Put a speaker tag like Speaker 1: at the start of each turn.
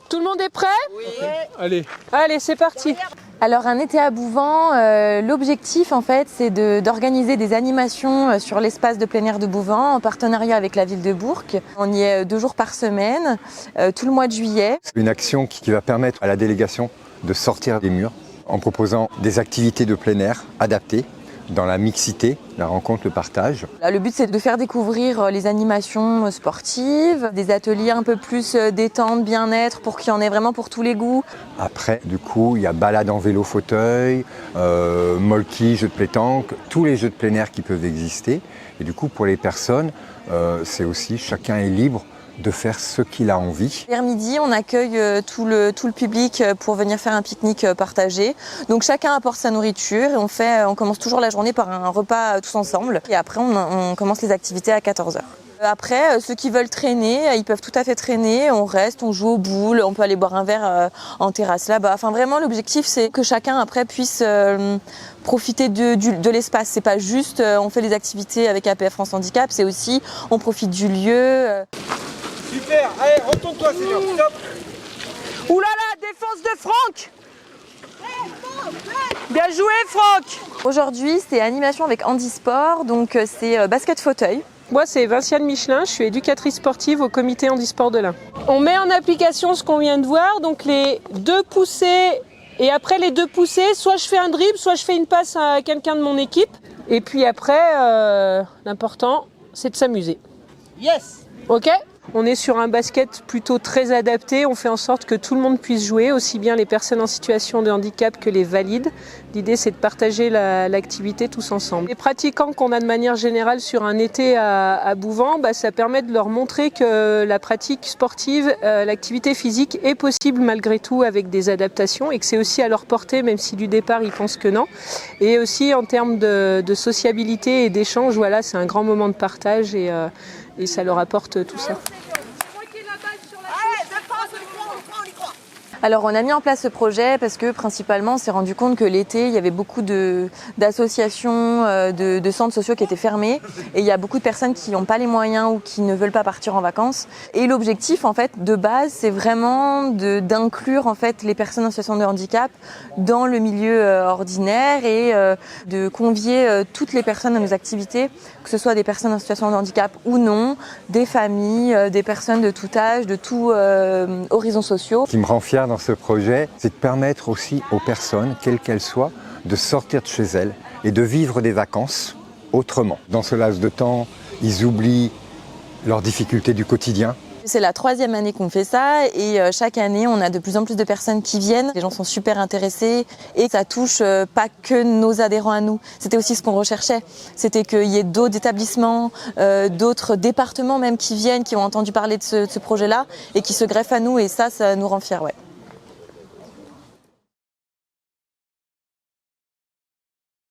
Speaker 1: Tout le monde est prêt?
Speaker 2: Oui. Okay.
Speaker 1: Allez, c'est parti.
Speaker 3: Alors un été à Bouvans, l'objectif en fait c'est d'organiser des animations sur l'espace de plein air de Bouvans en partenariat avec la ville de Bourg. On y est 2 jours par semaine, tout le mois de juillet.
Speaker 4: C'est une action qui va permettre à la délégation de sortir des murs en proposant des activités de plein air adaptées dans la mixité, la rencontre, le partage.
Speaker 3: Là, le but c'est de faire découvrir les animations sportives, des ateliers un peu plus détente, bien-être pour qu'il y en ait vraiment pour tous les goûts.
Speaker 4: Après, du coup, il y a balade en vélo fauteuil, molki, jeux de pétanque, tous les jeux de plein air qui peuvent exister. Et du coup, pour les personnes, c'est aussi chacun est libre de faire ce qu'il a envie.
Speaker 3: Vers midi, on accueille tout le public pour venir faire un pique-nique partagé. Donc chacun apporte sa nourriture et on commence toujours la journée par un repas tous ensemble. Et après, on commence les activités à 14h. Après, ceux qui veulent traîner, ils peuvent tout à fait traîner. On reste, on joue aux boules, on peut aller boire un verre en terrasse là-bas. Enfin, vraiment, l'objectif, c'est que chacun après puisse profiter de l'espace. C'est pas juste on fait les activités avec APF France Handicap, c'est aussi on profite du lieu.
Speaker 2: Super, allez, retourne-toi, Seigneur, stop.
Speaker 1: Ouh là là, défense de Franck. Bien joué, Franck.
Speaker 3: Aujourd'hui, c'est animation avec handisport, donc c'est basket fauteuil.
Speaker 1: Moi, c'est Vinciane Michelin, je suis éducatrice sportive au comité handisport de l'Ain. On met en application ce qu'on vient de voir, donc les 2 poussées, et après les 2 poussées, soit je fais un dribble, soit je fais une passe à quelqu'un de mon équipe. Et puis après, l'important, c'est de s'amuser.
Speaker 2: Yes.
Speaker 1: Ok ? On est sur un basket plutôt très adapté, on fait en sorte que tout le monde puisse jouer, aussi bien les personnes en situation de handicap que les valides. L'idée c'est de partager l'activité tous ensemble. Les pratiquants qu'on a de manière générale sur un été à Bouvans, ça permet de leur montrer que la pratique sportive, l'activité physique est possible malgré tout avec des adaptations et que c'est aussi à leur portée même si du départ ils pensent que non. Et aussi en termes de sociabilité et d'échange, voilà, c'est un grand moment de partage et ça leur apporte tout ça.
Speaker 3: Alors on a mis en place ce projet parce que principalement on s'est rendu compte que l'été il y avait beaucoup d'associations, de centres sociaux qui étaient fermés et il y a beaucoup de personnes qui n'ont pas les moyens ou qui ne veulent pas partir en vacances. Et l'objectif en fait de base c'est vraiment d'inclure en fait les personnes en situation de handicap dans le milieu ordinaire et de convier toutes les personnes à nos activités, que ce soit des personnes en situation de handicap ou non, des familles, des personnes de tout âge, de tous horizons sociaux.
Speaker 4: Ce qui me rend fier dans ce projet, c'est de permettre aussi aux personnes, quelles qu'elles soient, de sortir de chez elles et de vivre des vacances autrement. Dans ce laps de temps, ils oublient leurs difficultés du quotidien.
Speaker 3: C'est la 3e année qu'on fait ça et chaque année on a de plus en plus de personnes qui viennent. Les gens sont super intéressés et ça touche pas que nos adhérents à nous. C'était aussi ce qu'on recherchait. C'était qu'il y ait d'autres établissements, d'autres départements même qui viennent, qui ont entendu parler de ce projet-là et qui se greffent à nous et ça nous rend fiers. Ouais.